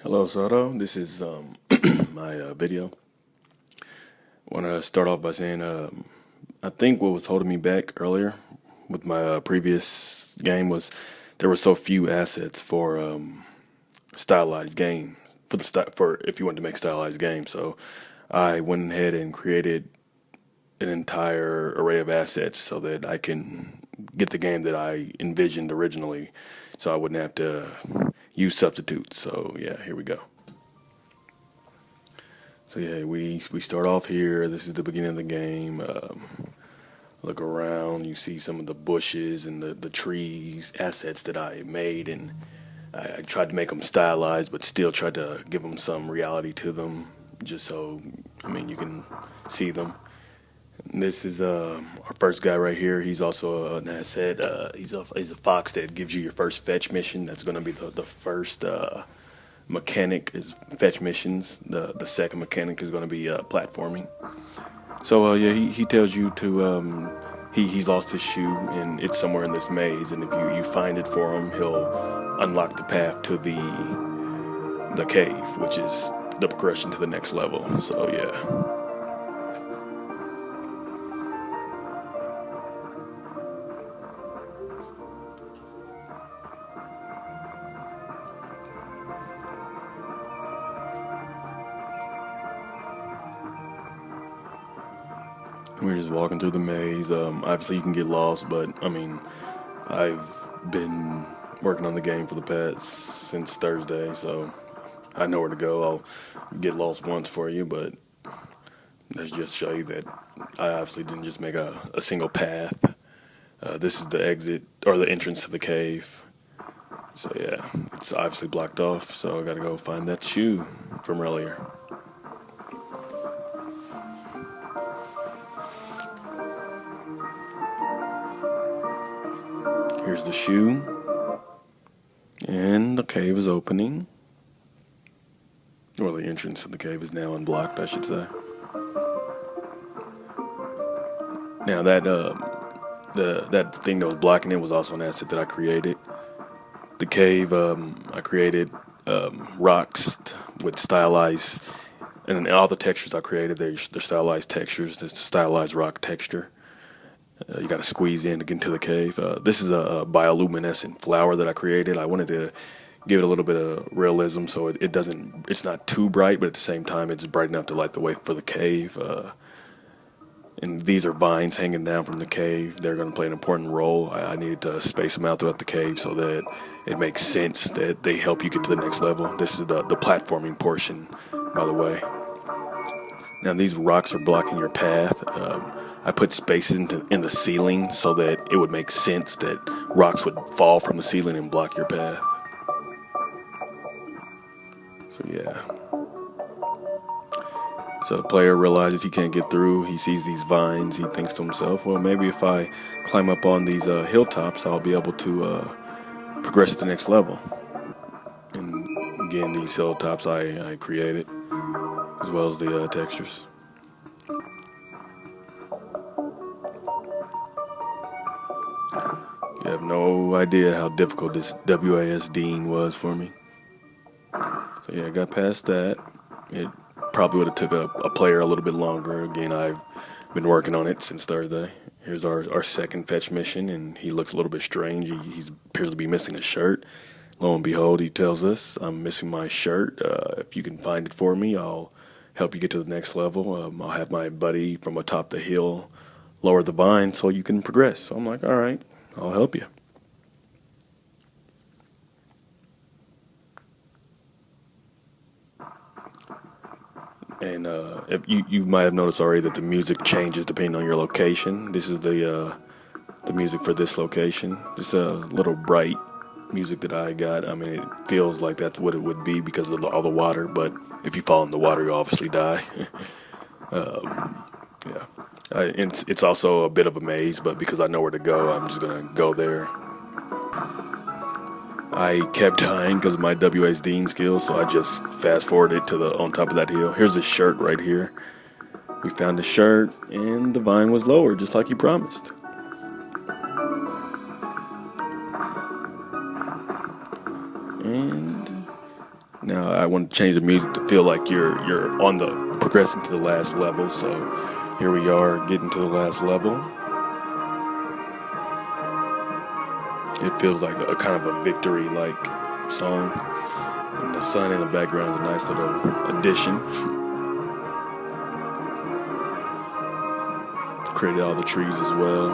Hello, Soto. This is my video. I want to start off by saying I think what was holding me back earlier with my previous game was there were so few assets for stylized game for if you want to make stylized games. So I went ahead and created an entire array of assets so that I can get the game that I envisioned originally, so I wouldn't have to use substitutes. So yeah, here we go. So yeah, we start off here. This is the beginning of the game. Look around, you see some of the bushes and the trees, assets that I made, and I tried to make them stylized, but still tried to give them some reality to them, just so you can see them. And this is our first guy right here. He's also an asset. He's a fox that gives you your first fetch mission. That's going to be the first mechanic is fetch missions. The second mechanic is going to be platforming. So yeah, he tells you to he's lost his shoe and it's somewhere in this maze. And if you find it for him, he'll unlock the path to the cave, which is the progression to the next level. So yeah. We're just walking through the maze. Obviously, you can get lost, but I've been working on the game for the past since Thursday, so I know where to go. I'll get lost once for you, but let's just show you that I obviously didn't just make a single path. This is the exit or the entrance to the cave. So yeah, it's obviously blocked off, so I gotta go find that shoe from earlier. Here's the shoe, and the cave is opening. Well, the entrance to the cave is now unblocked, I should say. Now that thing that was blocking it was also an asset that I created. The cave, I created rocks with stylized, and all the textures I created, they're stylized textures. There's the stylized rock texture. You got to squeeze in to get into the cave. This is a bioluminescent flower that I created. I wanted to give it a little bit of realism, so it's not too bright, but at the same time, it's bright enough to light the way for the cave. And these are vines hanging down from the cave. They're going to play an important role. I needed to space them out throughout the cave so that it makes sense that they help you get to the next level. This is the platforming portion, by the way. Now these rocks are blocking your path. I put spaces in the ceiling so that it would make sense that rocks would fall from the ceiling and block your path. So yeah. So the player realizes he can't get through. He sees these vines. He thinks to himself, well, maybe if I climb up on these hilltops, I'll be able to progress to the next level. And again, these hilltops I created, as well as the textures. You have no idea how difficult this WASDing was for me. So yeah, I got past that. It probably would have took a player a little bit longer. Again, I've been working on it since Thursday. Here's our second fetch mission, and he looks a little bit strange. He appears to be missing a shirt. Lo and behold, he tells us, I'm missing my shirt. If you can find it for me, I'll help you get to the next level. I'll have my buddy from atop the hill lower the vine so you can progress. So I'm like, all right, I'll help you. And if you might have noticed already that the music changes depending on your location. This is the music for this location. Just a little bright music that I got. It feels like that's what it would be because of all the water, but if you fall in the water, you obviously die. Yeah. It's also a bit of a maze, but because I know where to go, I'm just going to go there. I kept dying because of my WASDing skills, so I just fast forwarded to on top of that hill. Here's a shirt right here. We found the shirt, and the vine was lowered, just like he promised. And Now I want to change the music to feel like you're on the progressing to the last level. So here we are getting to the last level. It feels like a kind of a victory like song. And the sun in the background is a nice little addition. Created all the trees as well.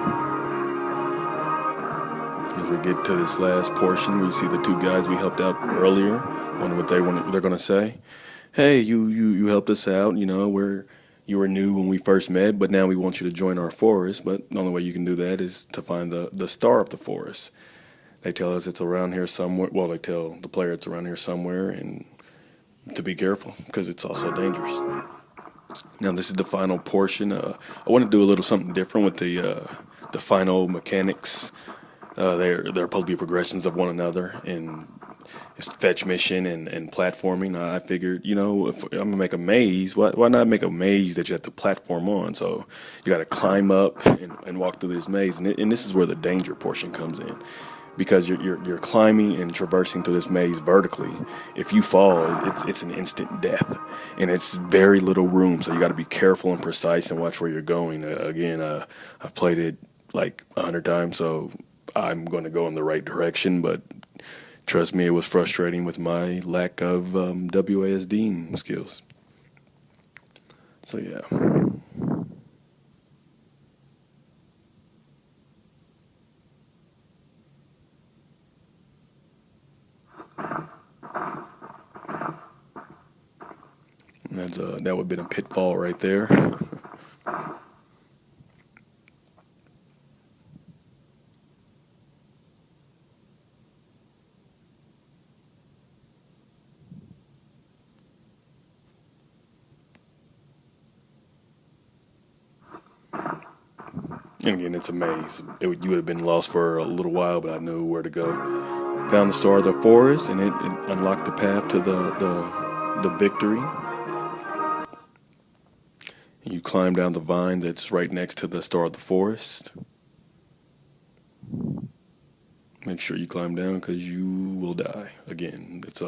As we get to this last portion, we see the two guys we helped out earlier. Wonder what they're gonna say. Hey, you helped us out. You were new when we first met, but now we want you to join our forest. But the only way you can do that is to find the star of the forest. They tell us it's around here somewhere. Well, they tell the player it's around here somewhere, and to be careful because it's also dangerous. Now this is the final portion. I want to do a little something different with the final mechanics. They're supposed to be progressions of one another, and it's fetch mission and platforming. I figured, if I'm gonna make a maze, why not make a maze that you have to platform on? So you got to climb up and walk through this maze, and this is where the danger portion comes in. Because you're climbing and traversing through this maze vertically. If you fall, it's an instant death, and it's very little room. So you got to be careful and precise and watch where you're going. Again, I've played it like 100 times, so I'm going to go in the right direction. But trust me, it was frustrating with my lack of WASD skills. So yeah. That would have been a pitfall right there. And again, it's a maze. You would have been lost for a little while, but I knew where to go. Found the star of the forest, and it unlocked the path to the victory. You climb down the vine that's right next to the star of the forest. Make sure you climb down because you will die. Again, that's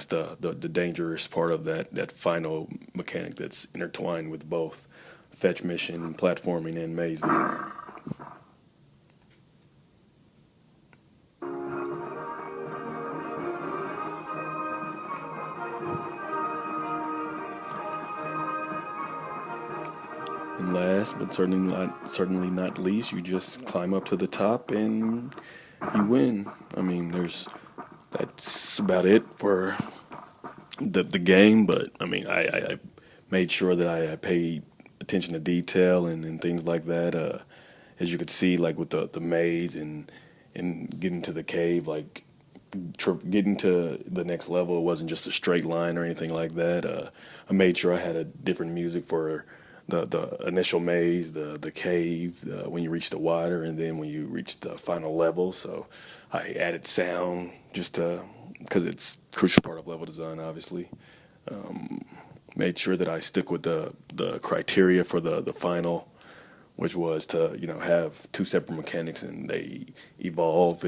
the dangerous part of that final mechanic that's intertwined with both fetch mission, platforming, and mazing. And last but certainly not least, you just climb up to the top and you win. I mean, that's about it for the game. But I mean, I made sure that I paid attention to detail and things like that. As you could see, like with the maze and getting to the cave, like getting to the next level, it wasn't just a straight line or anything like that. I made sure I had a different music for the initial maze, the cave, when you reach the water, and then when you reach the final level. So I added sound just because it's a crucial part of level design, obviously. Made sure that I stick with the criteria for the final, which was to have two separate mechanics and they evolve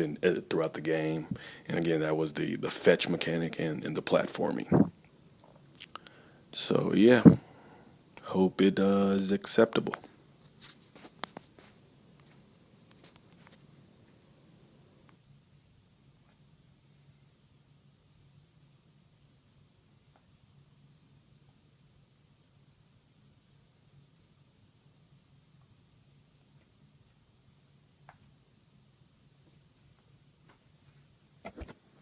throughout the game. And again, that was the fetch mechanic and the platforming. So yeah, hope it is acceptable.